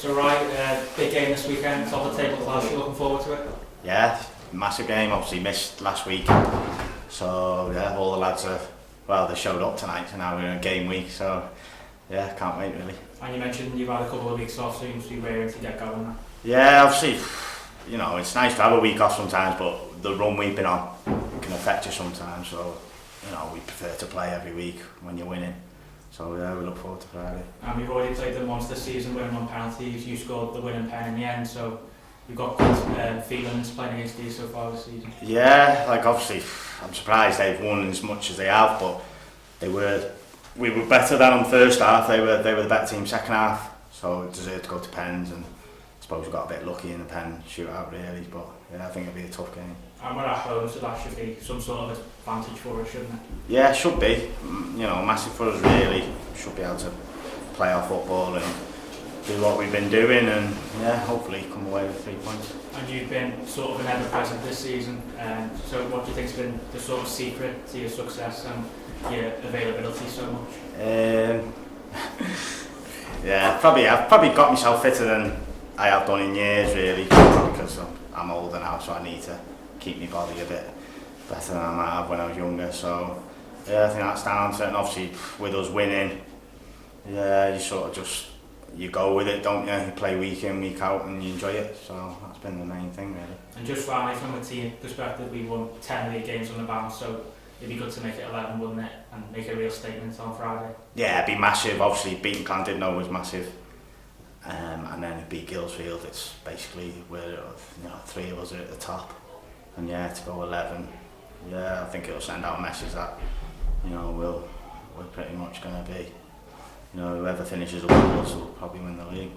So big game this weekend, top of the table clash, you looking forward to it? Yeah, massive game, obviously missed last week. So yeah, all the lads they showed up tonight, so now we're in a game week, so yeah, can't wait really. And you mentioned you've had a couple of weeks off, so you must be raring to get going now. Yeah, obviously, it's nice to have a week off sometimes, but the run we've been on can affect you sometimes, so we prefer to play every week when you're winning. So yeah, we look forward to Friday. And we've already played them once this season, winning on penalties. You scored the winning pen in the end, so you've got good feelings playing against you so far this season. Yeah, obviously, I'm surprised they've won as much as they have, but we were better than on first half. They were the better team second half, so it deserved to go to pens, and I suppose we got a bit lucky in the pen shootout really. But yeah, I think it'll be a tough game. And we're at home, so that should be some sort of advantage for us, shouldn't it? Yeah, it should be. Massive for us really. Should be able to play our football and do what we've been doing, and yeah, hopefully come away with 3 points. And you've been sort of an ever-present this season, so what do you think's been the sort of secret to your success and your availability so much? Yeah, I've probably got myself fitter than I have done in years really, because I'm older now, so I need to keep my body a bit better than I might have when I was younger. So yeah, I think that's down to it. And obviously with us winning, yeah, you sort of just go with it, don't you? You play week in, week out, and you enjoy it. So that's been the main thing really. And just finally, from a team perspective, we won 10 league games on the bounce, so it'd be good to make it 11, wouldn't it? And make a real statement on Friday. Yeah, it'd be massive. Obviously beating Clandidno was massive. And then beat Guilsfield, it's basically where three of us are at the top, and yeah, to go 11, yeah, I think it'll send out a message that we're pretty much going to be, whoever finishes the winners will probably win the league.